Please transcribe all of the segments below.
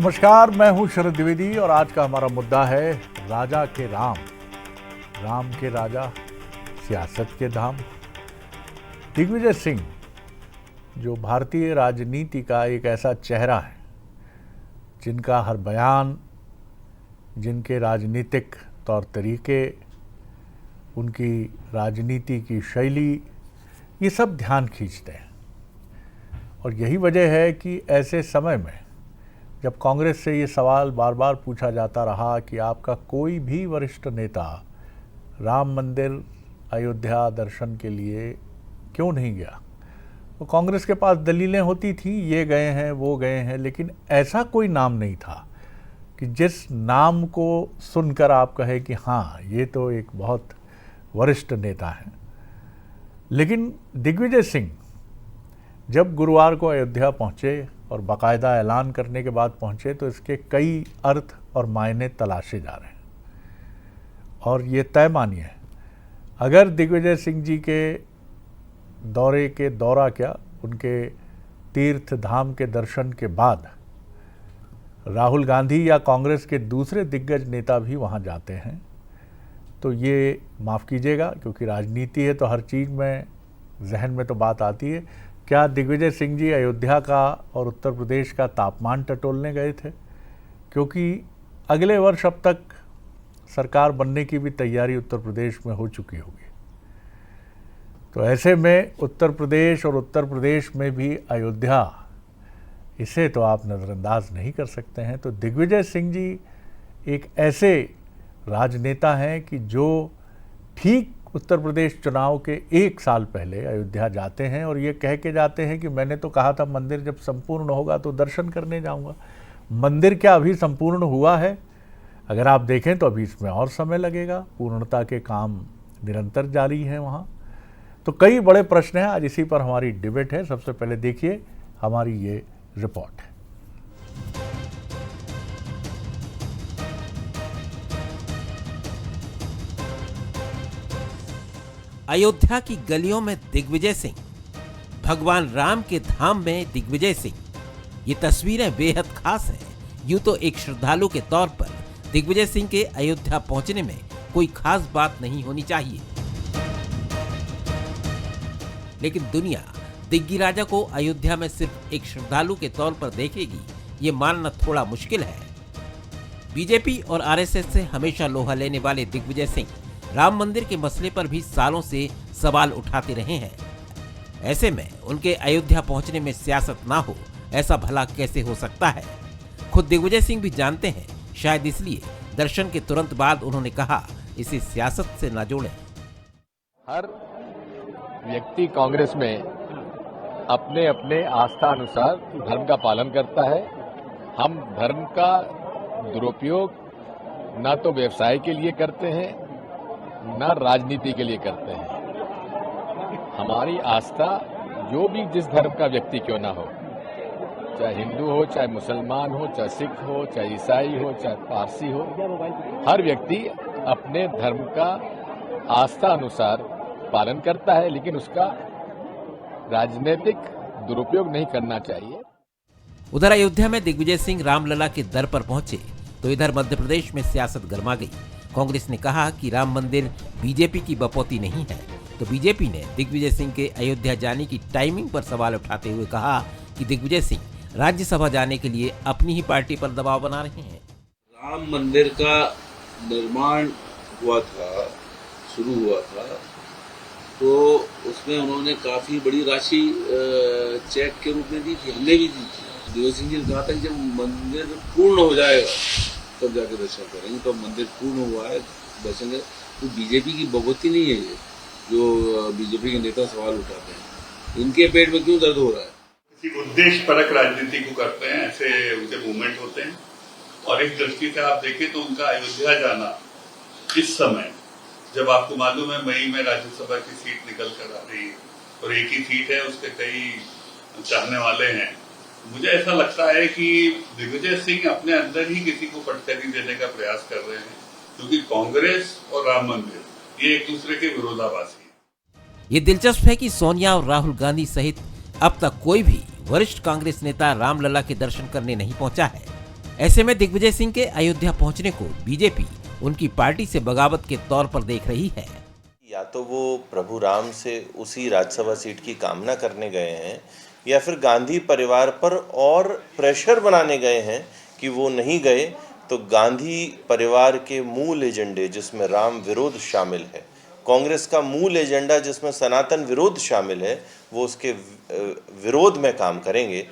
नमस्कार, मैं हूं शरद द्विवेदी और आज का हमारा मुद्दा है राजा के राम, राम के राजा, सियासत के धाम। दिग्विजय सिंह जो भारतीय राजनीति का एक ऐसा चेहरा है जिनका हर बयान, जिनके राजनीतिक तौर तरीके, उनकी राजनीति की शैली, ये सब ध्यान खींचते हैं। और यही वजह है कि ऐसे समय में जब कांग्रेस से ये सवाल बार बार पूछा जाता रहा कि आपका कोई भी वरिष्ठ नेता राम मंदिर अयोध्या दर्शन के लिए क्यों नहीं गया, तो कांग्रेस के पास दलीलें होती थी, ये गए हैं, वो गए हैं, लेकिन ऐसा कोई नाम नहीं था कि जिस नाम को सुनकर आप कहे कि हाँ, ये तो एक बहुत वरिष्ठ नेता हैं। लेकिन दिग्विजय सिंह जब गुरुवार को अयोध्या पहुँचे और बाकायदा ऐलान करने के बाद पहुँचे तो इसके कई अर्थ और मायने तलाशे जा रहे हैं। और ये तय मानिए, अगर दिग्विजय सिंह जी के दौरा क्या, उनके तीर्थ धाम के दर्शन के बाद राहुल गांधी या कांग्रेस के दूसरे दिग्गज नेता भी वहाँ जाते हैं, तो ये माफ़ कीजिएगा, क्योंकि राजनीति है तो हर चीज़ में जहन में तो बात आती है, क्या दिग्विजय सिंह जी अयोध्या का और उत्तर प्रदेश का तापमान टटोलने गए थे? क्योंकि अगले वर्ष अब तक सरकार बनने की भी तैयारी उत्तर प्रदेश में हो चुकी होगी। तो ऐसे में उत्तर प्रदेश में भी अयोध्या, इसे तो आप नज़रअंदाज नहीं कर सकते हैं। तो दिग्विजय सिंह जी एक ऐसे राजनेता हैं कि जो ठीक उत्तर प्रदेश चुनाव के एक साल पहले अयोध्या जाते हैं और ये कह के जाते हैं कि मैंने तो कहा था मंदिर जब संपूर्ण होगा तो दर्शन करने जाऊंगा। मंदिर क्या अभी संपूर्ण हुआ है? अगर आप देखें तो अभी इसमें और समय लगेगा, पूर्णता के काम निरंतर जारी हैं वहाँ। तो कई बड़े प्रश्न हैं, आज इसी पर हमारी डिबेट है। सबसे पहले देखिए हमारी ये रिपोर्ट है। अयोध्या की गलियों में दिग्विजय सिंह, भगवान राम के धाम में दिग्विजय सिंह, ये तस्वीरें बेहद खास हैं। यूं तो एक श्रद्धालु के तौर पर दिग्विजय सिंह के अयोध्या पहुंचने में कोई खास बात नहीं होनी चाहिए, लेकिन दुनिया दिग्गी राजा को अयोध्या में सिर्फ एक श्रद्धालु के तौर पर देखेगी, ये मानना थोड़ा मुश्किल है। बीजेपी और आरएसएस से हमेशा लोहा लेने वाले दिग्विजय सिंह राम मंदिर के मसले पर भी सालों से सवाल उठाते रहे हैं। ऐसे में उनके अयोध्या पहुंचने में सियासत ना हो, ऐसा भला कैसे हो सकता है? खुद दिग्विजय सिंह भी जानते हैं, शायद इसलिए दर्शन के तुरंत बाद उन्होंने कहा, इसे सियासत से ना जोड़ें। हर व्यक्ति कांग्रेस में अपने अपने आस्था अनुसार धर्म का पालन करता है। हम धर्म का दुरुपयोग ना तो व्यवसाय के लिए करते हैं, न राजनीति के लिए करते हैं। हमारी आस्था जो भी जिस धर्म का व्यक्ति क्यों ना हो, चाहे हिंदू हो, चाहे मुसलमान हो, चाहे सिख हो, चाहे ईसाई हो, चाहे पारसी हो, हर व्यक्ति अपने धर्म का आस्था अनुसार पालन करता है, लेकिन उसका राजनीतिक दुरुपयोग नहीं करना चाहिए। उधर अयोध्या में दिग्विजय सिंह रामलला के दर पर पहुंचे तो इधर मध्य प्रदेश में सियासत गर्मा गई। कांग्रेस ने कहा कि राम मंदिर बीजेपी की बपौती नहीं है, तो बीजेपी ने दिग्विजय सिंह के अयोध्या जाने की टाइमिंग पर सवाल उठाते हुए कहा कि दिग्विजय सिंह राज्यसभा जाने के लिए अपनी ही पार्टी पर दबाव बना रहे हैं। राम मंदिर का निर्माण शुरू हुआ था, तो उसमें उन्होंने काफी बड़ी राशि चेक के रूप में दी थी, हमने भी दी थी। दिग्विजय सिंह जी ने कहा था कि जब मंदिर पूर्ण हो जाएगा तब जाके दर्शन करेंगे, तो मंदिर पूर्ण हुआ है, दर्शन करें। तो बीजेपी की बपौती नहीं है ये, जो बीजेपी के नेता सवाल उठाते हैं। इनके पेट में क्यों दर्द हो रहा है? किसी उद्देश्य परक राजनीति को करते हैं, ऐसे उनके मूवमेंट होते हैं। और एक दृष्टि से आप देखें तो उनका अयोध्या जाना इस समय, जब आपको मालूम है मई में राज्यसभा की सीट निकल कर आ रही है और एक ही सीट है, उसके कई चाहने वाले हैं, मुझे ऐसा लगता है कि दिग्विजय सिंह अपने अंदर ही किसी को फटकरी देने का प्रयास कर रहे हैं, क्योंकि कांग्रेस और राम मंदिर ये एक दूसरे के विरोधाभासी हैं। ये दिलचस्प है कि सोनिया और राहुल गांधी सहित अब तक कोई भी वरिष्ठ कांग्रेस नेता रामलला के दर्शन करने नहीं पहुंचा है। ऐसे में दिग्विजय सिंह के अयोध्या पहुंचने को बीजेपी उनकी पार्टी से बगावत के तौर पर देख रही है। या तो वो प्रभु राम से उसी राज्यसभा सीट की कामना करने गए हैं या फिर गांधी परिवार पर और प्रेशर बनाने गए हैं कि वो नहीं गए तो गांधी परिवार के मूल एजेंडे जिसमें राम विरोध शामिल है, कांग्रेस का मूल एजेंडा जिसमें सनातन विरोध शामिल है, वो उसके विरोध में काम करेंगे।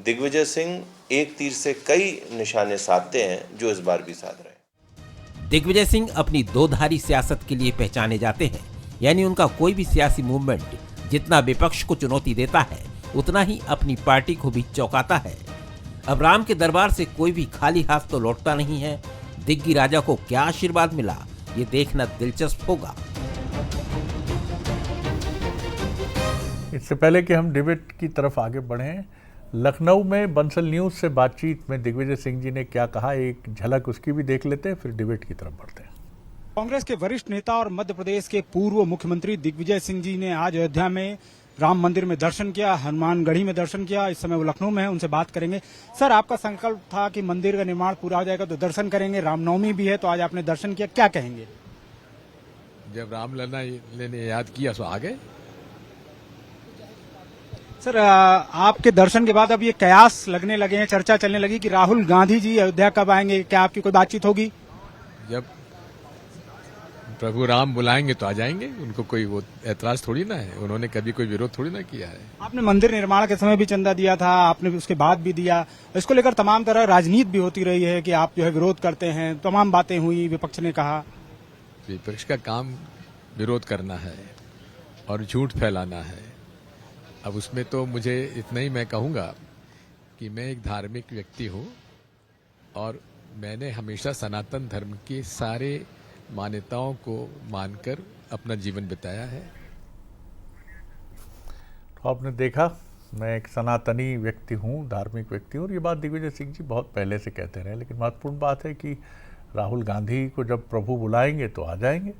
दिग्विजय सिंह एक तीर से कई निशाने साधते हैं जो इस बार भी साध रहे हैं। दिग्विजय सिंह अपनी दोधारी सियासत के लिए पहचाने जाते हैं, यानी उनका कोई भी सियासी मूवमेंट जितना विपक्ष को चुनौती देता है उतना ही अपनी पार्टी को भी चौंकाता है। अब राम के दरबार से कोई भी खाली हाथ तो लौटता नहीं है। दिग्गी राजा को क्या आशीर्वाद मिला, ये देखना दिलचस्प होगा। इससे पहले कि हम डिबेट की तरफ आगे बढ़ें, लखनऊ में बंसल न्यूज से बातचीत में दिग्विजय सिंह जी ने क्या कहा, एक झलक उसकी भी देख लेते हैं, फिर डिबेट की तरफ बढ़ते हैं। कांग्रेस के वरिष्ठ नेता और मध्य प्रदेश के पूर्व मुख्यमंत्री दिग्विजय सिंह जी ने आज अयोध्या में राम मंदिर में दर्शन किया, हनुमानगढ़ी में दर्शन किया। इस समय वो लखनऊ में है, उनसे बात करेंगे। सर, आपका संकल्प था कि मंदिर का निर्माण पूरा हो जाएगा तो दर्शन करेंगे, रामनवमी भी है तो आज आपने दर्शन किया, क्या कहेंगे? जब रामलला ने याद किया तो आ गए। सर, आपके दर्शन के बाद अब ये कयास लगने लगे हैं, चर्चा चलने लगी कि राहुल गांधी जी अयोध्या कब आएंगे, क्या आपकी कोई बातचीत होगी? जब प्रभु राम बुलाएंगे तो आ जाएंगे, उनको कोई वो ऐतराज थोड़ी ना है, उन्होंने कभी कोई विरोध थोड़ी ना किया है। आपने मंदिर निर्माण के समय भी चंदा दिया था, आपने उसके बाद भी दिया, इसको लेकर तमाम तरह राजनीति भी होती रही है कि आप जो है विरोध करते हैं, तमाम बातें हुई, विपक्ष ने कहा। विपक्ष का काम विरोध करना है और झूठ फैलाना है। अब उसमें तो मुझे इतना ही मैं कहूँगा कि मैं एक धार्मिक व्यक्ति हूँ और मैंने हमेशा सनातन धर्म की सारे मान्यताओं को मानकर अपना जीवन बिताया है। तो आपने देखा, मैं एक सनातनी व्यक्ति हूँ, धार्मिक व्यक्ति हूँ, और ये बात दिग्विजय सिंह जी बहुत पहले से कहते रहे। लेकिन महत्वपूर्ण बात है कि राहुल गांधी को जब प्रभु बुलाएंगे तो आ जाएंगे,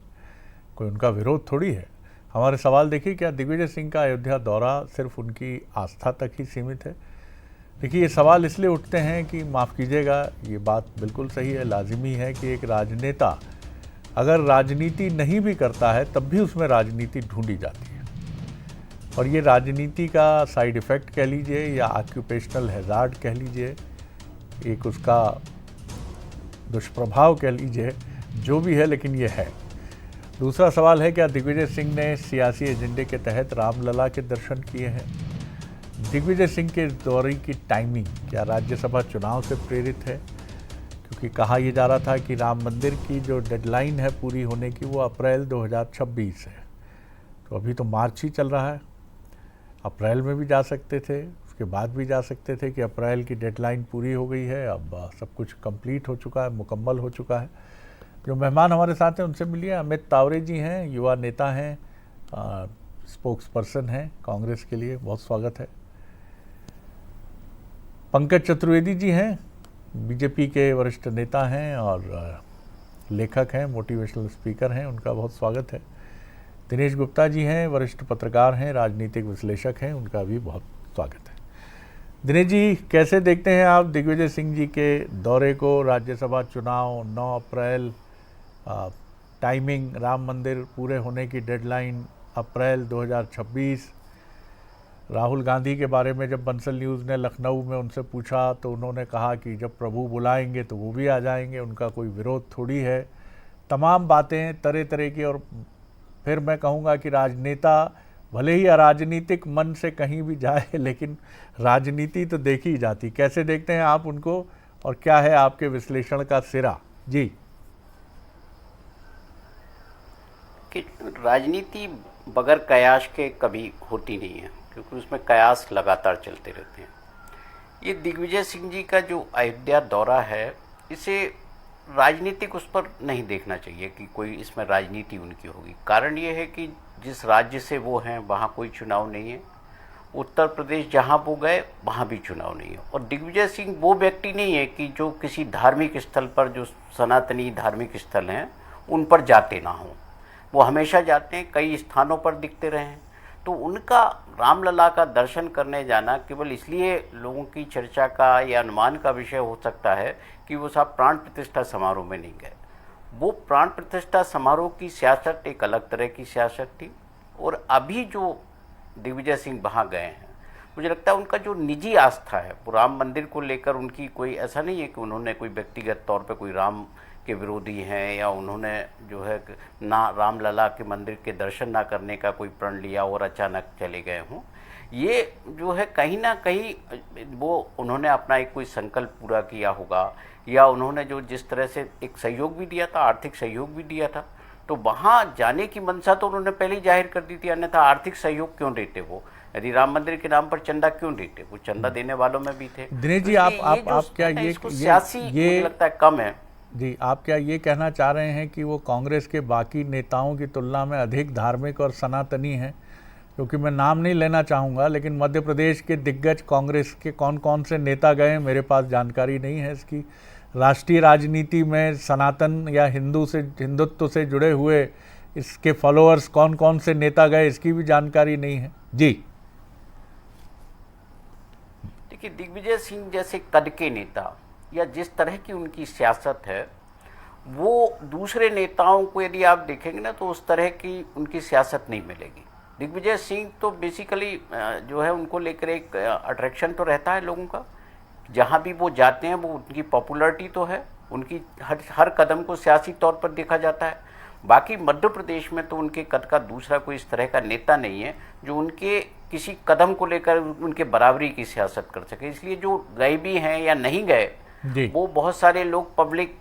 कोई उनका विरोध थोड़ी है। हमारे सवाल देखिए, क्या दिग्विजय सिंह का अयोध्या दौरा सिर्फ उनकी आस्था तक ही सीमित है? देखिए, ये सवाल इसलिए उठते हैं कि माफ़ कीजिएगा, ये बात बिल्कुल सही है, लाजिमी है कि एक राजनेता अगर राजनीति नहीं भी करता है तब भी उसमें राजनीति ढूंढी जाती है, और ये राजनीति का साइड इफ़ेक्ट कह लीजिए या ऑक्यूपेशनल हैज़ार्ड कह लीजिए, एक उसका दुष्प्रभाव कह लीजिए, जो भी है, लेकिन ये है। दूसरा सवाल है, क्या दिग्विजय सिंह ने सियासी एजेंडे के तहत रामलला के दर्शन किए हैं? दिग्विजय सिंह के दौरे की टाइमिंग क्या राज्यसभा चुनाव से प्रेरित है? क्योंकि कहा यह जा रहा था कि राम मंदिर की जो डेडलाइन है पूरी होने की वो अप्रैल 2026 है, तो अभी तो मार्च ही चल रहा है। अप्रैल में भी जा सकते थे, उसके बाद भी जा सकते थे कि अप्रैल की डेडलाइन पूरी हो गई है, अब सब कुछ कंप्लीट हो चुका है, मुकम्मल हो चुका है। जो मेहमान हमारे साथ हैं उनसे मिलिए। अमित तावरे जी हैं, युवा नेता हैं, स्पोक्स पर्सन हैं कांग्रेस के लिए, बहुत स्वागत है। पंकज चतुर्वेदी जी हैं, बीजेपी के वरिष्ठ नेता हैं और लेखक हैं, मोटिवेशनल स्पीकर हैं, उनका बहुत स्वागत है। दिनेश गुप्ता जी हैं, वरिष्ठ पत्रकार हैं, राजनीतिक विश्लेषक हैं, उनका भी बहुत स्वागत है। दिनेश जी, कैसे देखते हैं आप दिग्विजय सिंह जी के दौरे को? राज्यसभा चुनाव 9 अप्रैल, टाइमिंग राम मंदिर पूरे होने की डेडलाइन अप्रैल 2026। राहुल गांधी के बारे में जब बंसल न्यूज़ ने लखनऊ में उनसे पूछा तो उन्होंने कहा कि जब प्रभु बुलाएंगे तो वो भी आ जाएंगे, उनका कोई विरोध थोड़ी है। तमाम बातें तरह तरह की, और फिर मैं कहूँगा कि राजनेता भले ही अराजनीतिक मन से कहीं भी जाए, लेकिन राजनीति तो देखी ही जाती। कैसे देखते हैं आप उनको, और क्या है आपके विश्लेषण का सिरा? जी। कि राजनीति बगैर कयास के कभी होती नहीं है, क्योंकि उसमें कयास लगातार चलते रहते हैं। ये दिग्विजय सिंह जी का जो अयोध्या दौरा है, इसे राजनीतिक उस पर नहीं देखना चाहिए कि कोई इसमें राजनीति उनकी होगी। कारण ये है कि जिस राज्य से वो हैं वहाँ कोई चुनाव नहीं है, उत्तर प्रदेश जहाँ वो गए वहाँ भी चुनाव नहीं है, और दिग्विजय सिंह वो व्यक्ति नहीं है कि जो किसी धार्मिक स्थल पर, जो सनातनी धार्मिक स्थल हैं, उन पर जाते ना हों। वो हमेशा जाते हैं, कई स्थानों पर दिखते रहे हैं। तो उनका रामलला का दर्शन करने जाना केवल इसलिए लोगों की चर्चा का या अनुमान का विषय हो सकता है कि वो साहब प्राण प्रतिष्ठा समारोह में नहीं गए। वो प्राण प्रतिष्ठा समारोह की सियासत एक अलग तरह की सियासत थी, और अभी जो दिग्विजय सिंह वहाँ गए हैं, मुझे लगता है उनका जो निजी आस्था है वो राम मंदिर को लेकर उनकी कोई ऐसा नहीं है कि उन्होंने कोई व्यक्तिगत तौर पे कोई राम के विरोधी हैं या उन्होंने जो है ना रामलला के मंदिर के दर्शन ना करने का कोई प्रण लिया और अचानक चले गए हों। ये जो है कहीं ना कहीं वो उन्होंने अपना एक कोई संकल्प पूरा किया होगा, या उन्होंने जो जिस तरह से एक सहयोग भी दिया था, आर्थिक सहयोग भी दिया था, तो वहाँ जाने की मंशा तो उन्होंने पहले ही जाहिर कर दी थी, अन्यथा आर्थिक सहयोग क्यों देते वो? यदि राम मंदिर के नाम पर चंदा क्यों देते? वो चंदा देने वालों में भी थे। दिनेश जी, तो आप क्या सियासी मुझे लगता है कम है जी, आप क्या ये कहना चाह रहे हैं कि वो कांग्रेस के बाकी नेताओं की तुलना में अधिक धार्मिक और सनातनी हैं? क्योंकि मैं नाम नहीं लेना चाहूँगा, लेकिन मध्य प्रदेश के दिग्गज कांग्रेस के कौन कौन से नेता गए, मेरे पास जानकारी नहीं है इसकी। राष्ट्रीय राजनीति में सनातन या हिंदुत्व से जुड़े हुए इसके फॉलोअर्स कौन कौन से नेता गए, इसकी भी जानकारी नहीं है जी। देखिए, दिग्विजय सिंह जैसे कद के नेता या जिस तरह की उनकी सियासत है, वो दूसरे नेताओं को यदि आप देखेंगे ना तो उस तरह की उनकी सियासत नहीं मिलेगी। दिग्विजय सिंह तो बेसिकली जो है उनको लेकर एक अट्रैक्शन तो रहता है लोगों का, जहाँ भी वो जाते हैं वो उनकी पॉपुलैरिटी तो है, उनकी हर कदम को सियासी तौर पर देखा जाता है। बाकी मध्य प्रदेश में तो उनके कद का दूसरा कोई इस तरह का नेता नहीं है जो उनके किसी कदम को लेकर उनके बराबरी की सियासत कर सके। इसलिए जो गए भी हैं या नहीं गए, वो बहुत सारे लोग पब्लिक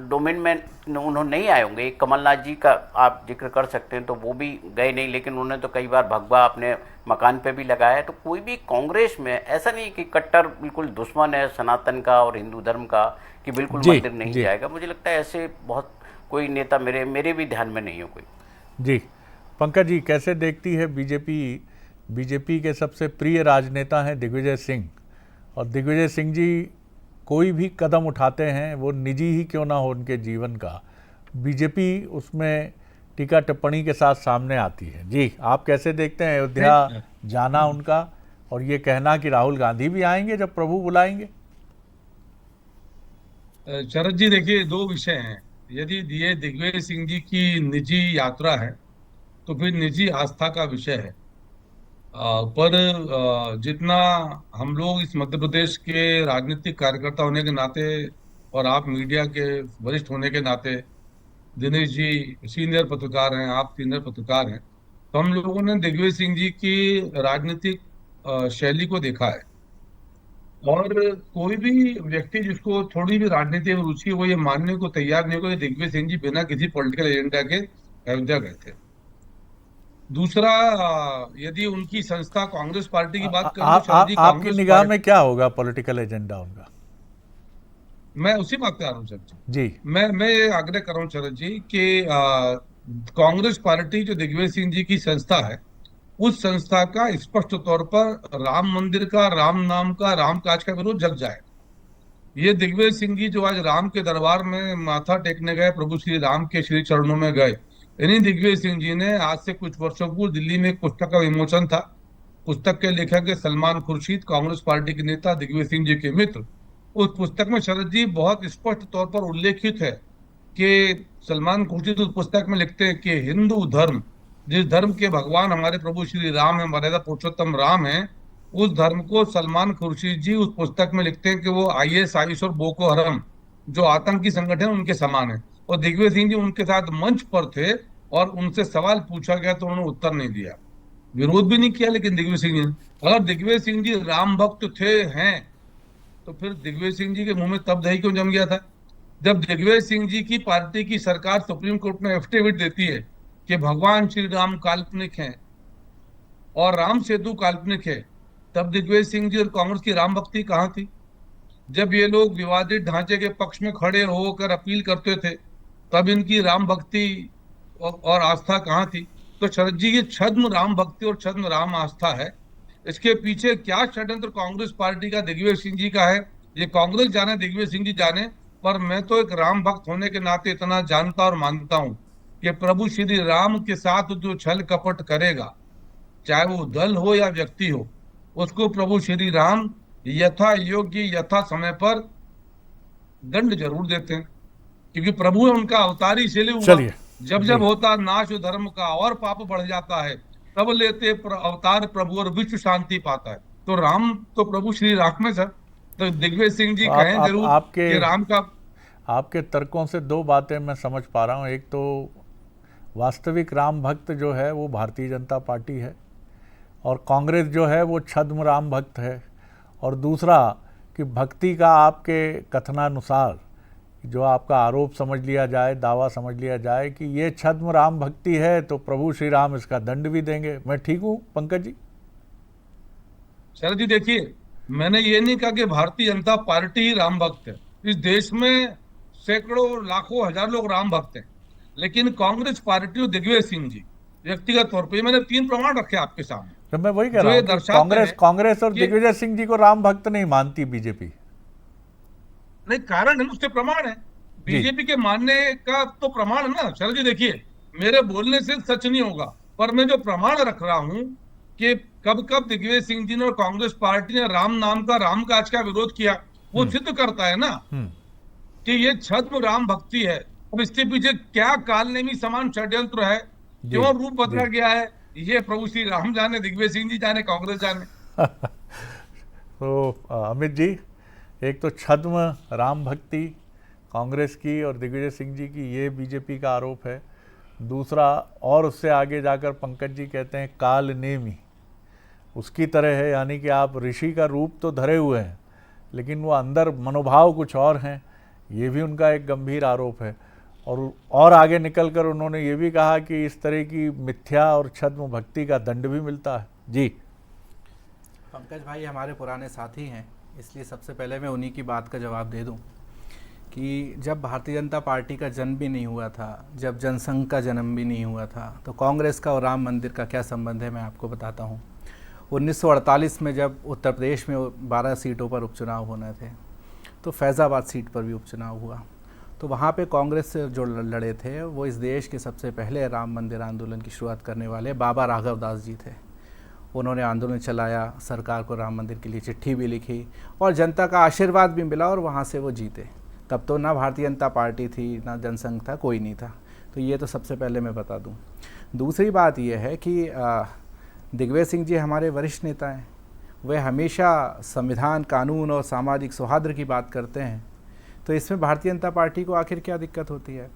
डोमेन में उन्होंने नहीं आए होंगे। एक कमलनाथ जी का आप जिक्र कर सकते हैं, तो वो भी गए नहीं, लेकिन उन्होंने तो कई बार भगवा अपने मकान पे भी लगाया है। तो कोई भी कांग्रेस में ऐसा नहीं कि कट्टर बिल्कुल दुश्मन है सनातन का और हिंदू धर्म का कि बिल्कुल मंदिर नहीं जाएगा। मुझे लगता है ऐसे बहुत कोई नेता मेरे भी ध्यान में नहीं हो कोई। जी, पंकज जी, कैसे देखती है बीजेपी के सबसे प्रिय राजनेता हैं दिग्विजय सिंह, और दिग्विजय सिंह जी कोई भी कदम उठाते हैं, वो निजी ही क्यों ना हो उनके जीवन का, बीजेपी उसमें टीका टिप्पणी के साथ सामने आती है। जी, आप कैसे देखते हैं अयोध्या जाना उनका, और ये कहना कि राहुल गांधी भी आएंगे जब प्रभु बुलाएंगे? शरद जी, देखिए, दो विषय हैं। यदि ये दिग्विजय सिंह जी की निजी यात्रा है तो फिर निजी आस्था का विषय है, पर जितना हम लोग इस मध्य प्रदेश के राजनीतिक कार्यकर्ता होने के नाते और आप मीडिया के वरिष्ठ होने के नाते, दिनेश जी सीनियर पत्रकार हैं, आप सीनियर पत्रकार हैं, तो हम लोगों ने दिग्विजय सिंह जी की राजनीतिक शैली को देखा है। और कोई भी व्यक्ति जिसको थोड़ी भी राजनीति में रुचि, वो ये मानने को तैयार नहीं होगा कि दिग्विजय सिंह जी बिना किसी पॉलिटिकल एजेंडा के अयोध्या गए थे। दूसरा, यदि उनकी संस्था कांग्रेस पार्टी की बात करें तो आपकी निगाह में क्या होगा पॉलिटिकल एजेंडा उनका? मैं उसी बात पे आ रहा हूँ शरद जी। मैं ये आग्रह कर रहा हूँ शरद जी कि कांग्रेस पार्टी जो दिग्विजय सिंह जी की संस्था है, उस संस्था का स्पष्ट तौर पर राम मंदिर का, राम नाम का, राम काज का विरोध जग जाए। ये दिग्विजय सिंह जी जो आज राम के दरबार में माथा टेकने गए, प्रभु श्री राम के श्री चरणों में गए, इन्हीं दिग्विजय सिंह जी ने आज से कुछ वर्षों पूर्व दिल्ली में एक पुस्तक का विमोचन था। पुस्तक के लेखक है सलमान खुर्शीद, कांग्रेस पार्टी के नेता, दिग्विजय सिंह जी के मित्र। उस पुस्तक में शरद जी बहुत स्पष्ट तौर पर उल्लेखित है कि सलमान खुर्शीद उस पुस्तक में लिखते हैं कि हिंदू धर्म, जिस धर्म के भगवान हमारे प्रभु श्री राम है, मर्यादा पुरुषोत्तम राम है, उस धर्म को सलमान खुर्शीद जी उस पुस्तक में लिखते हैं कि वो ISIS और बोको हरम जो आतंकी संगठन उनके समान है। और दिग्विजय सिंह जी उनके साथ मंच पर थे और उनसे सवाल पूछा गया तो उन्होंने उत्तर नहीं दिया, विरोध भी नहीं किया। लेकिन दिग्विजय सिंह जी, अगर दिग्विजय सिंह जी राम भक्त थे हैं तो फिर दिग्विजय सिंह जी के मुंह में तब दही क्यों जम गया था? जब दिग्विजय सिंह जी की पार्टी की सरकार सुप्रीम कोर्ट में एफिडेविट देती है कि भगवान श्री राम काल्पनिक हैं और राम सेतु काल्पनिक है, तब दिग्विजय सिंह जी और कांग्रेस की राम भक्ति कहाँ थी? जब ये लोग विवादित ढांचे के पक्ष में खड़े होकर अपील करते थे, तब इनकी राम भक्ति और आस्था कहाँ थी? तो शरद जी, ये छद्म राम भक्ति और छद्म राम आस्था है। इसके पीछे क्या षड्यंत्र कांग्रेस पार्टी का, दिग्विजय सिंह जी का है, ये कांग्रेस जाने, दिग्विजय सिंह जी जाने। पर मैं तो एक राम भक्त होने के नाते इतना जानता और मानता हूं कि प्रभु श्री राम के साथ जो छल कपट करेगा चाहे वो दल हो या व्यक्ति हो, उसको प्रभु श्री राम यथा योग्य यथा समय पर दंड जरूर देते हैं, क्योंकि प्रभु है, उनका अवतार ही इसीलिए हुआ। चलिए जब जी। जब होता नाश धर्म का और पाप बढ़ जाता है, तब लेते अवतार प्रभु और विश्व शांति पाता है। तो राम तो प्रभु श्री राम में सर, तो दिग्विजय सिंह जी तो कहें जरूर कि राम का। आपके तर्कों से दो बातें मैं समझ पा रहा हूँ। एक तो वास्तविक राम भक्त जो है वो भारतीय जनता पार्टी है, और कांग्रेस जो है वो छद्म राम भक्त है। और दूसरा कि भक्ति का आपके कथनानुसार जो आपका आरोप समझ लिया जाए, दावा समझ लिया जाए कि ये छद्म राम भक्ति है, तो प्रभु श्री राम इसका दंड भी देंगे। मैं ठीक हूँ पंकज जी? शरद जी देखिए, मैंने ये नहीं कहा कि भारतीय जनता पार्टी ही राम भक्त है। इस देश में सैकड़ों लाखों हजार लोग राम भक्त हैं, लेकिन कांग्रेस पार्टी और दिग्विजय सिंह जी व्यक्तिगत तौर पे, मैंने 3 प्रमाण रखे आपके सामने। तो मैं वही कह रहा हूँ कि कांग्रेस और दिग्विजय सिंह जी को राम भक्त नहीं मानती बीजेपी। नहीं, कारण है, उसके प्रमाण है। बीजेपी के मानने का तो प्रमाण है ना शरद जी। देखिए, मेरे बोलने से सच नहीं होगा, पर मैं जो प्रमाण रख रहा हूं कि कब कब दिग्विजय सिंह जी ने और कांग्रेस पार्टी ने राम नाम का, राम काज का विरोध किया, वो सिद्ध करता है ना कि ये छद्म राम भक्ति है। अब इसके पीछे क्या कालनेमी समान षड्यंत्र है, क्यों रूप बदला गया है, ये प्रभु श्री राम जाने, दिग्विजय सिंह जी जाने, कांग्रेस जाने। तो अमित जी, एक तो छद्म राम भक्ति कांग्रेस की और दिग्विजय सिंह जी की, ये बीजेपी का आरोप है। दूसरा, और उससे आगे जाकर पंकज जी कहते हैं काल नेमी, उसकी तरह है, यानी कि आप ऋषि का रूप तो धरे हुए हैं लेकिन वो अंदर मनोभाव कुछ और हैं, ये भी उनका एक गंभीर आरोप है। और आगे निकलकर उन्होंने ये भी कहा कि इस तरह की मिथ्या और छद्म भक्ति का दंड भी मिलता है। जी पंकज भाई हमारे पुराने साथी हैं, इसलिए सबसे पहले मैं उन्हीं की बात का जवाब दे दूं कि जब भारतीय जनता पार्टी का जन्म भी नहीं हुआ था, जब जनसंघ का जन्म भी नहीं हुआ था, तो कांग्रेस का और राम मंदिर का क्या संबंध है मैं आपको बताता हूं। 1948 में जब उत्तर प्रदेश में 12 सीटों पर उपचुनाव होने थे, तो फैज़ाबाद सीट पर भी उपचुनाव हुआ, तो वहाँ पे कांग्रेस से जो लड़े थे वो इस देश के सबसे पहले राम मंदिर आंदोलन की शुरुआत करने वाले बाबा राघव दास जी थे। उन्होंने आंदोलन चलाया, सरकार को राम मंदिर के लिए चिट्ठी भी लिखी और जनता का आशीर्वाद भी मिला और वहाँ से वो जीते। तब तो ना भारतीय जनता पार्टी थी, ना जनसंघ था, कोई नहीं था। तो ये तो सबसे पहले मैं बता दूँ। दूसरी बात यह है कि दिग्विजय सिंह जी हमारे वरिष्ठ नेता हैं, वे हमेशा संविधान, कानून और सामाजिक सौहार्द की बात करते हैं, तो इसमें भारतीय जनता पार्टी को आखिर क्या दिक्कत होती है?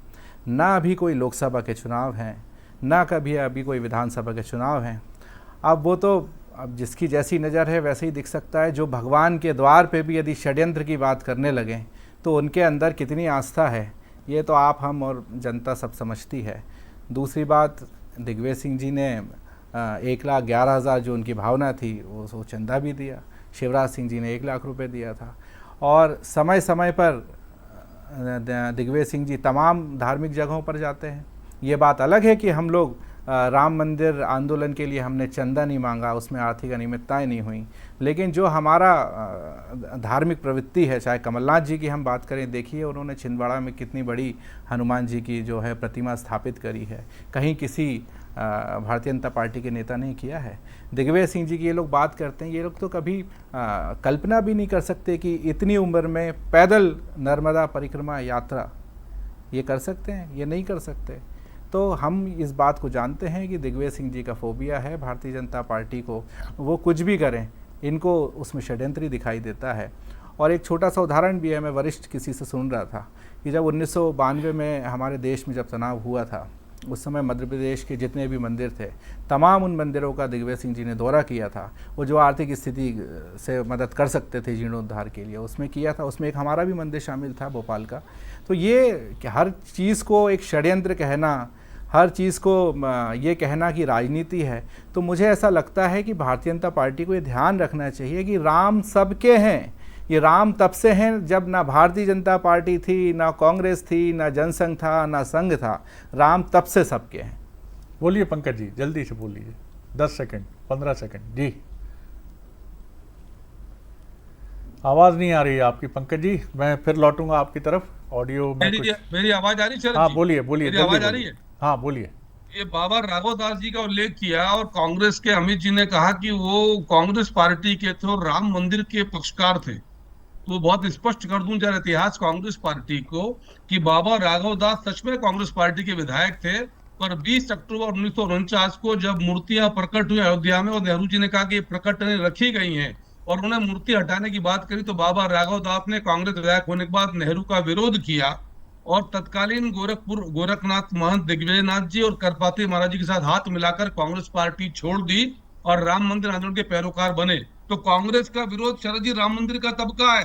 ना अभी कोई लोकसभा के चुनाव हैं, ना कभी अभी कोई विधानसभा के चुनाव हैं। अब वो तो अब जिसकी जैसी नज़र है वैसे ही दिख सकता है। जो भगवान के द्वार पे भी यदि षड्यंत्र की बात करने लगें तो उनके अंदर कितनी आस्था है, ये तो आप, हम और जनता सब समझती है। दूसरी बात, दिग्विजय सिंह जी ने 1,11,000 जो उनकी भावना थी वो चंदा भी दिया। शिवराज सिंह जी ने 1 लाख रुपए दिया था। और समय समय पर दिग्विजय सिंह जी तमाम धार्मिक जगहों पर जाते हैं। ये बात अलग है कि हम लोग राम मंदिर आंदोलन के लिए हमने चंदा नहीं मांगा, उसमें आर्थिक अनियमितताएं नहीं हुई, लेकिन जो हमारा धार्मिक प्रवृत्ति है, चाहे कमलनाथ जी की हम बात करें, देखिए उन्होंने छिंदवाड़ा में कितनी बड़ी हनुमान जी की जो है प्रतिमा स्थापित करी है, कहीं किसी भारतीय जनता पार्टी के नेता ने किया है। दिग्विजय सिंह जी की ये लोग बात करते हैं, ये लोग तो कभी कल्पना भी नहीं कर सकते कि इतनी उम्र में पैदल नर्मदा परिक्रमा यात्रा ये कर सकते हैं, ये नहीं कर सकते। तो हम इस बात को जानते हैं कि दिग्विजय सिंह जी का फोबिया है भारतीय जनता पार्टी को, वो कुछ भी करें इनको उसमें षड्यंत्री दिखाई देता है। और एक छोटा सा उदाहरण भी है, मैं वरिष्ठ किसी से सुन रहा था कि जब 1992 में हमारे देश में जब चुनाव हुआ था, उस समय मध्य प्रदेश के जितने भी मंदिर थे, तमाम उन मंदिरों का दिग्विजय सिंह जी ने दौरा किया था। वो जो आर्थिक स्थिति से मदद कर सकते थे जीर्णोद्धार के लिए, उसमें किया था। उसमें एक हमारा भी मंदिर शामिल था, भोपाल का। तो ये हर चीज़ को एक षड्यंत्र कहना, हर चीज़ को ये कहना कि राजनीति है, तो मुझे ऐसा लगता है कि भारतीय जनता पार्टी को ये ध्यान रखना चाहिए कि राम सबके हैं। ये राम तब से हैं जब ना भारतीय जनता पार्टी थी, ना कांग्रेस थी, ना जनसंघ था, ना संघ था। राम तब से सबके हैं। बोलिए पंकज जी, जल्दी से बोलिए, 10 सेकंड 15 सेकंड। जी आवाज़ नहीं आ रही है आपकी पंकज जी, मैं फिर लौटूंगा आपकी तरफ। ऑडियो में मेरी आवाज़ आ रही है? हाँ बोलिए बोलिए, मेरी आवाज़ आ रही है? हाँ बोलिए। ये बाबा राघव दास जी का उल्लेख किया और कांग्रेस के अमित जी ने कहा कि वो कांग्रेस पार्टी के थे और राम मंदिर के पक्षकार थे। तो बहुत स्पष्ट कर दूं जरा इतिहास कांग्रेस पार्टी को कि बाबा राघव दास सच में कांग्रेस पार्टी के विधायक थे, पर 20 अक्टूबर 1949 को जब मूर्तियां प्रकट हुई अयोध्या में और नेहरू जी ने कहा कि ये प्रकट रखी गई हैं और उन्हें मूर्ति हटाने की बात करी, तो बाबा राघव दास ने कांग्रेस विधायक होने के बाद नेहरू का विरोध किया और तत्कालीन गोरखनाथ महंत दिग्विजयनाथ जी और करपात्री महाराज जी के साथ हाथ मिलाकर कांग्रेस पार्टी छोड़ दी और राम मंदिर आंदोलन के पैरोकार बने। तो कांग्रेस का विरोध शरद जी राम मंदिर का तबका है।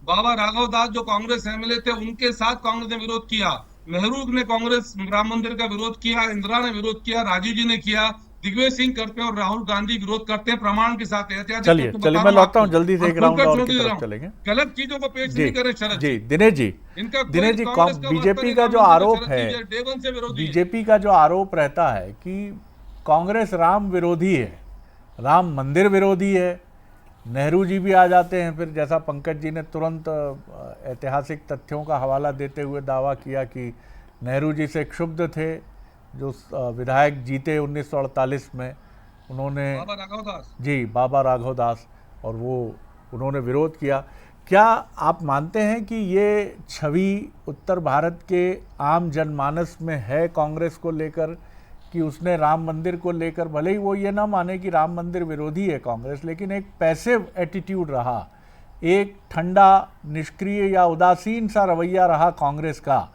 बाबा राघव दास जो कांग्रेस एमएलए थे उनके साथ कांग्रेस ने विरोध किया, नेहरू ने कांग्रेस राम मंदिर का विरोध किया, इंदिरा ने विरोध किया, राजीव जी ने किया, दिग्विजय सिंह करते हैं और राहुल गांधी विरोध करते हैं प्रमाण के साथ। चलिए मैं लौटता हूं जल्दी से, एक राउंड और की तरफ चलेंगे। गलत चीजों को पेश नहीं करें शरद जी। दिनेश जी बीजेपी का जो आरोप है, बीजेपी का जो आरोप रहता है कि कांग्रेस राम विरोधी है, राम मंदिर विरोधी है। नेहरू जी भी आ जाते हैं फिर, जैसा पंकज जी ने तुरंत ऐतिहासिक तथ्यों का हवाला देते हुए दावा किया कि नेहरू जी से क्षुब्ध थे जो विधायक जीते 1948 में, उन्होंने बाबा राघव दास, और वो उन्होंने विरोध किया। क्या आप मानते हैं कि ये छवि उत्तर भारत के आम जनमानस में है कांग्रेस को लेकर कि उसने राम मंदिर को लेकर, भले ही वो ये ना माने कि राम मंदिर विरोधी है कांग्रेस, लेकिन एक पैसिव एटीट्यूड रहा, एक ठंडा निष्क्रिय या उदासीन सा रवैया रहा कांग्रेस का,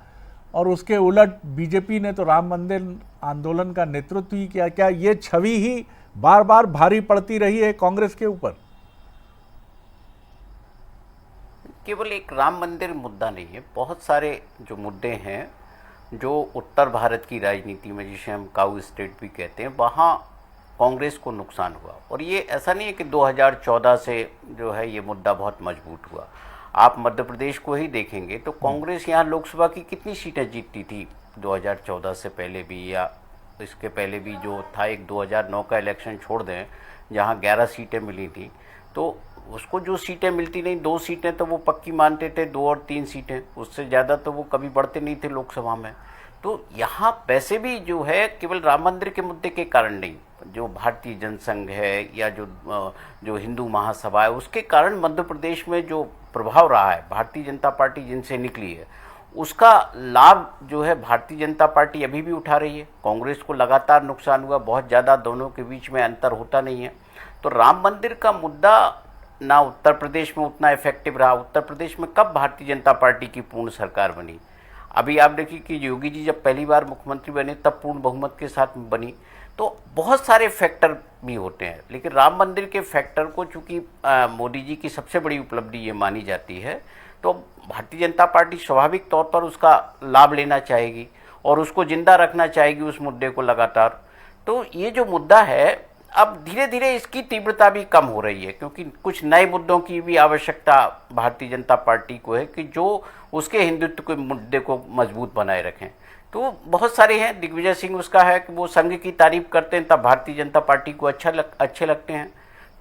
और उसके उलट बीजेपी ने तो राम मंदिर आंदोलन का नेतृत्व ही किया। क्या ये छवि ही बार बार भारी पड़ती रही है कांग्रेस के ऊपर? केवल एक राम मंदिर मुद्दा नहीं है, बहुत सारे जो मुद्दे हैं जो उत्तर भारत की राजनीति में, जिसे हम काऊ स्टेट भी कहते हैं, वहाँ कांग्रेस को नुकसान हुआ। और ये ऐसा नहीं है कि 2014 से जो है ये मुद्दा बहुत मजबूत हुआ। आप मध्य प्रदेश को ही देखेंगे तो कांग्रेस यहाँ लोकसभा की कितनी सीटें जीतती थी 2014 से पहले भी, या इसके पहले भी जो था, एक 2009 का इलेक्शन छोड़ दें जहाँ 11 सीटें मिली थी, तो उसको जो सीटें मिलती नहीं, 2 सीटें तो वो पक्की मानते थे, 2 और 3 सीटें, उससे ज़्यादा तो वो कभी बढ़ते नहीं थे लोकसभा में। तो यहाँ वैसे भी जो है केवल राम मंदिर के मुद्दे के कारण नहीं, जो भारतीय जनसंघ है या जो हिंदू महासभा है, उसके कारण मध्य प्रदेश में जो प्रभाव रहा है, भारतीय जनता पार्टी जिनसे निकली है, उसका लाभ जो है भारतीय जनता पार्टी अभी भी उठा रही है। कांग्रेस को लगातार नुकसान हुआ, बहुत ज़्यादा दोनों के बीच में अंतर होता नहीं है। तो राम मंदिर का मुद्दा ना उत्तर प्रदेश में उतना इफेक्टिव रहा। उत्तर प्रदेश में कब भारतीय जनता पार्टी की पूर्ण सरकार बनी? अभी आप देखिए कि योगी जी जब पहली बार मुख्यमंत्री बने तब पूर्ण बहुमत के साथ बनी। तो बहुत सारे फैक्टर भी होते हैं, लेकिन राम मंदिर के फैक्टर को चूंकि मोदी जी की सबसे बड़ी उपलब्धि ये मानी जाती है, तो भारतीय जनता पार्टी स्वाभाविक तौर पर उसका लाभ लेना चाहेगी और उसको जिंदा रखना चाहेगी उस मुद्दे को लगातार। तो ये जो मुद्दा है, अब धीरे धीरे इसकी तीव्रता भी कम हो रही है, क्योंकि कुछ नए मुद्दों की भी आवश्यकता भारतीय जनता पार्टी को है कि जो उसके हिंदुत्व के मुद्दे को मजबूत बनाए रखें। तो बहुत सारे हैं, दिग्विजय सिंह उसका है कि वो संघ की तारीफ करते हैं तब भारतीय जनता पार्टी को अच्छे लगते हैं।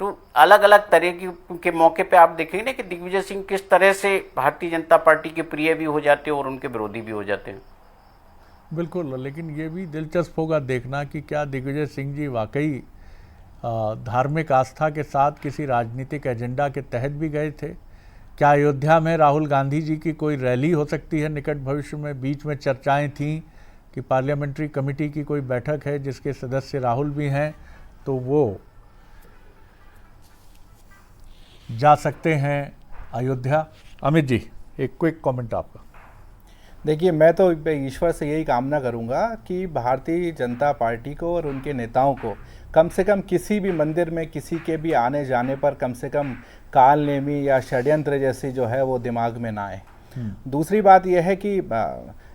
तो अलग अलग तरह के मौके पे आप देखेंगे ना कि दिग्विजय सिंह किस तरह से भारतीय जनता पार्टी के प्रिय भी हो जाते हैं और उनके विरोधी भी हो जाते हैं। बिल्कुल, लेकिन ये भी दिलचस्प होगा देखना कि क्या दिग्विजय सिंह जी वाकई धार्मिक आस्था के साथ किसी राजनीतिक एजेंडा के तहत भी गए थे। क्या अयोध्या में राहुल गांधी जी की कोई रैली हो सकती है निकट भविष्य में? बीच में चर्चाएं थीं कि पार्लियामेंट्री कमेटी की कोई बैठक है जिसके सदस्य राहुल भी हैं, तो वो जा सकते हैं अयोध्या। अमित जी, एक क्विक कमेंट आपका। देखिए, मैं तो ईश्वर से यही कामना करूंगा कि भारतीय जनता पार्टी को और उनके नेताओं को कम से कम किसी भी मंदिर में किसी के भी आने जाने पर कम से कम कालनेमी या षड्यंत्र जैसी जो है वो दिमाग में ना आए। दूसरी बात यह है कि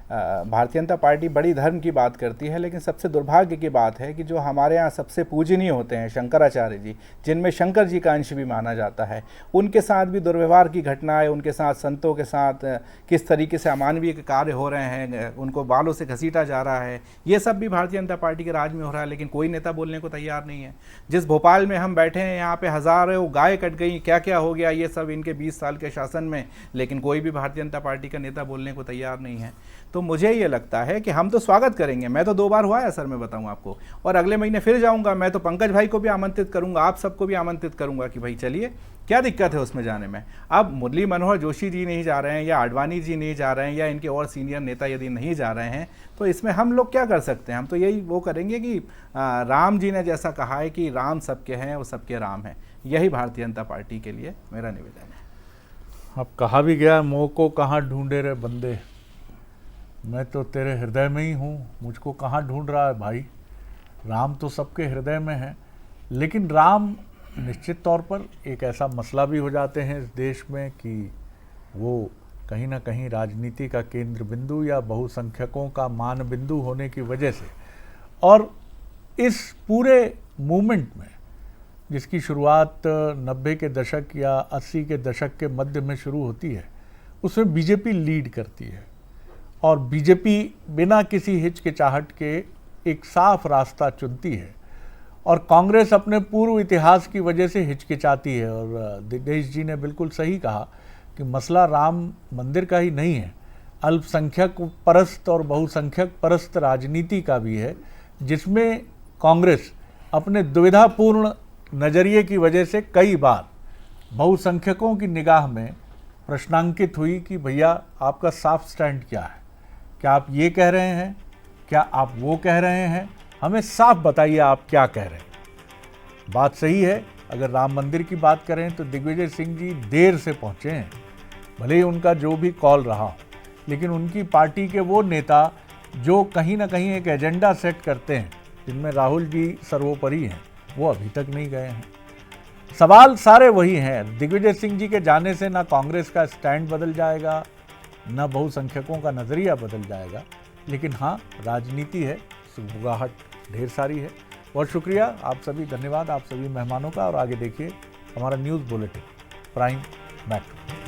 भारतीय जनता पार्टी बड़ी धर्म की बात करती है, लेकिन सबसे दुर्भाग्य की बात है कि जो हमारे यहाँ सबसे पूजनीय होते हैं शंकराचार्य जी, जिनमें शंकर जी का अंश भी माना जाता है, उनके साथ भी दुर्व्यवहार की घटनाएं, उनके साथ संतों के साथ किस तरीके से अमानवीय कार्य हो रहे हैं, उनको बालों से घसीटा जा रहा है, ये सब भी भारतीय जनता पार्टी के राज में हो रहा है, लेकिन कोई नेता बोलने को तैयार नहीं है। जिस भोपाल में हम बैठे हैं, यहाँ पे हज़ारों गाय कट गई, क्या क्या हो गया ये सब इनके 20 साल के शासन में, लेकिन कोई भी भारतीय जनता पार्टी का नेता बोलने को तैयार नहीं है। तो मुझे ये लगता है कि हम तो स्वागत करेंगे। मैं तो 2 बार हुआ है सर, मैं बताऊं आपको, और अगले महीने फिर जाऊंगा। मैं तो पंकज भाई को भी आमंत्रित करूंगा, आप सबको भी आमंत्रित करूंगा कि भाई चलिए, क्या दिक्कत है उसमें जाने में। अब मुरली मनोहर जोशी जी नहीं जा रहे हैं, या आडवाणी जी नहीं जा रहे हैं, या इनके और सीनियर नेता यदि नहीं जा रहे हैं, तो इसमें हम लोग क्या कर सकते हैं? हम तो यही वो करेंगे कि राम जी ने जैसा कहा है कि राम सबके हैं, वो सबके राम हैं। यही भारतीय जनता पार्टी के लिए मेरा निवेदन है। अब कहा भी गया, मोह को कहाँ ढूंढे रे बंदे, मैं तो तेरे हृदय में ही हूँ, मुझको कहाँ ढूंढ रहा है भाई। राम तो सबके हृदय में है, लेकिन राम निश्चित तौर पर एक ऐसा मसला भी हो जाते हैं इस देश में कि वो कहीं ना कहीं राजनीति का केंद्र बिंदु या बहुसंख्यकों का मान बिंदु होने की वजह से, और इस पूरे मूवमेंट में जिसकी शुरुआत 90 के दशक या 80 के दशक के मध्य में शुरू होती है, उसमें बीजेपी लीड करती है, और बीजेपी बिना किसी हिचकिचाहट के एक साफ रास्ता चुनती है, और कांग्रेस अपने पूर्व इतिहास की वजह से हिचकिचाती है। और दिग्गज जी ने बिल्कुल सही कहा कि मसला राम मंदिर का ही नहीं है, अल्पसंख्यक परस्त और बहुसंख्यक परस्त राजनीति का भी है, जिसमें कांग्रेस अपने दुविधापूर्ण नज़रिए की वजह से कई बार बहुसंख्यकों की निगाह में प्रश्नांकित हुई कि भैया आपका साफ स्टैंड क्या है, क्या आप ये कह रहे हैं, क्या आप वो कह रहे हैं, हमें साफ बताइए आप क्या कह रहे हैं। बात सही है, अगर राम मंदिर की बात करें तो दिग्विजय सिंह जी देर से पहुंचे हैं, भले ही उनका जो भी कॉल रहा हो, लेकिन उनकी पार्टी के वो नेता जो कहीं ना कहीं एक एजेंडा सेट करते हैं, जिनमें राहुल जी सर्वोपरि हैं, वो अभी तक नहीं गए हैं। सवाल सारे वही हैं। दिग्विजय सिंह जी के जाने से ना कांग्रेस का स्टैंड बदल जाएगा, ना बहुसंख्यकों का नज़रिया बदल जाएगा, लेकिन हाँ, राजनीति है, सुगबुगाहट ढेर सारी है। बहुत शुक्रिया आप सभी, धन्यवाद आप सभी मेहमानों का। और आगे देखिए हमारा न्यूज़ बुलेटिन प्राइम मैट्रो।